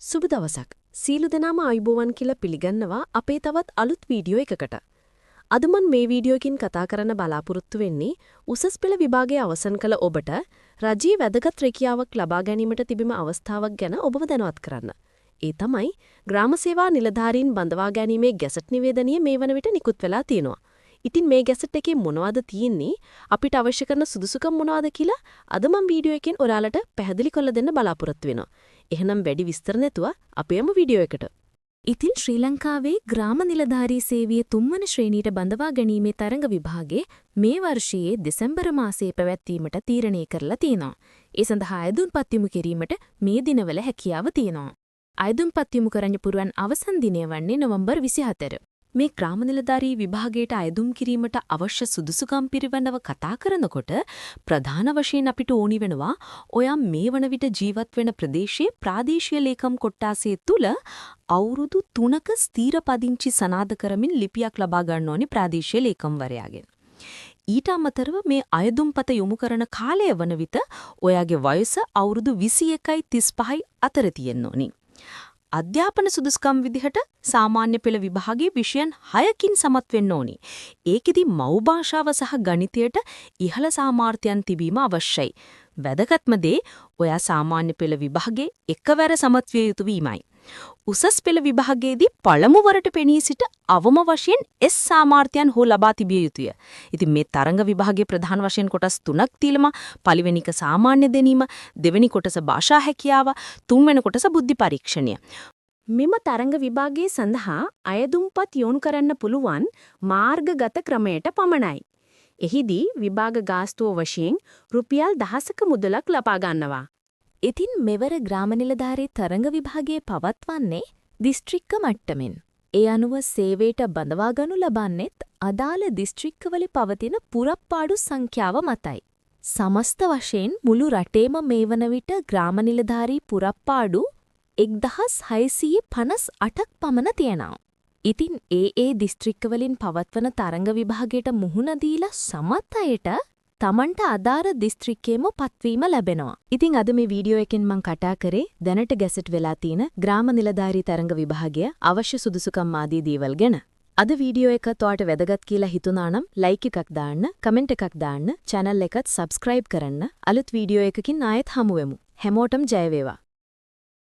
සුබ දවසක්. සීලු දෙනාම ආයුබෝවන් කියලා පිළිගන්නවා අපේ තවත් අලුත් වීඩියෝ එකකට. අද මම මේ වීඩියෝ එකකින් කතා කරන්න බලාපොරොත්තු වෙන්නේ උසස් පෙළ විභාගයේ අවසන් කළ ඔබට රජයේ වැදගත් රැකියාවක් ලබා ගැනීමට තිබෙන අවස්ථාවක් ගැන ඔබව දැනුවත් කරන්න. ඒ තමයි ග්‍රාම සේවා නිලධාරීන් බඳවා ගැනීමේ ගැසට් නිවේදනය මේ වන විට නිකුත් වෙලා තියෙනවා. ඉතින් මේ ගැසට් එකේ මොනවද තියෙන්නේ අපිට අවශ්‍ය කරන සුදුසුකම් මොනවද කියලා අද මම වීඩියෝ එකෙන් ඔයාලට පැහැදිලි කරලා දෙන්න බලාපොරොත්තු වෙනවා. එහෙනම් වැඩි විස්තර නැතුව අපේම වීඩියෝ එකට. ඉතින් ශ්‍රී ලංකාවේ ග්‍රාම නිලධාරී සේවයේ 3 වන ශ්‍රේණියට බඳවා ගැනීමේ තරඟ විභාගයේ මේ වර්ෂයේ දෙසැම්බර් මාසයේ පැවැත්වීමට තීරණය කරලා තියෙනවා. ඒ සඳහා අයදුම්පත් යොමු කිරීමට මේ දිනවල හැකියාව තියෙනවා. අයදුම්පත් යොමු කරන්න පුරුවන් අවසන් දිනය වන්නේ නොවැම්බර් 24. මේ ග්‍රාම නිලධාරී විභාගයට අයදුම් කිරීමට අවශ්‍ය සුදුසුකම් පිරිවැන්නව කතා කරනකොට ප්‍රධාන වශයෙන් අපිට ඕනි වෙනවා ඔයා මේ වන විට ජීවත් වෙන ප්‍රදේශයේ ප්‍රාදේශීය ලේකම් කොට්ටාසය තුල අවුරුදු 3ක ස්ථීර පදිංචි සනාද කරමින් ලිපියක් ලබා ගන්න ඕනි ප්‍රාදේශීය ලේකම්වරයාගෙන්. ඊට අමතරව මේ අයදුම්පත යොමු කරන කාලය වන විට ඔයාගේ වයස අවුරුදු 21යි 35යි අතර තියෙන්න ඕනි. අධ්‍යාපන සුදුසුකම් විදිහට සාමාන්‍ය පෙළ විභාගයේ විෂයන් 6කින් සමත් වෙන්න ඕනි. ඒකෙදි මව් භාෂාව සහ ගණිතයට ඉහළ සාමාර්ථයන් තිබීම අවශ්‍යයි. වැදගත්ම දේ ඔයා සාමාන්‍ය පෙළ විභාගයේ එකවර සමත් විය යුතු වීමයි. උසස් පෙළ විභාගයේදී පළමු වරට පෙනී සිට අවම වශයෙන් S සාමාර්ථයන් හෝ ලබා තිබිය යුතුය. ඉතින් මේ තරඟ විභාගයේ ප්‍රධාන වශයෙන් කොටස් 3ක් තියෙනවා. පළවෙනි එක සාමාන්‍ය දැනීම, දෙවෙනි කොටස භාෂා හැකියාව, තුන්වෙනි කොටස බුද්ධි පරීක්ෂණය. මෙම තරඟ විභාගයේ සඳහා අයදුම්පත් යොමු කරන්න පුළුවන් මාර්ගගත ක්‍රමයට පමණයි. එහිදී විභාග ගාස්තුව වශයෙන් රුපියල් 10ක මුදලක් ලබා ගන්නවා. ඉතින් මෙවර ග්‍රාම නිලධාරී තරඟ විභාගයේ පවත්වන්නේ දිස්ත්‍රික්ක මට්ටමින්. ඒ අනුව සේවයට බඳවා ගනු ලබන්නේත් අදාළ දිස්ත්‍රික්කවල පවතින පුරප්පාඩු සංඛ්‍යාව මතයි. සමස්ත වශයෙන් මුළු රටේම මේ වන විට ග්‍රාම නිලධාරී පුරප්පාඩු 1658ක් පමණ තියෙනවා. ඉතින් ඒ දිස්ත්‍රික්කවලින් පවත්වන තරඟ විභාගයට මුහුණ දීලා සමත් අයට තමන්ට අදාළ දිස්ත්‍රික්කයේම පත්වීම ලැබෙනවා. ඉතින් අද මේ වීඩියෝ එකෙන් මම කතා කරේ දැනට ගැසට් වෙලා තියෙන ග්‍රාම නිලධාරී තරඟ විභාගය අවශ්‍ය සුදුසුකම් ආදී දේවල් ගැන. අද වීඩියෝ එක ඔයාලට වැදගත් කියලා හිතුණා නම් ලයික් එකක් දාන්න, කමෙන්ට් එකක් දාන්න, channel එකත් subscribe කරන්න. අලුත් වීඩියෝ එකකින් ආයෙත් හමු වෙමු. හැමෝටම ජය වේවා.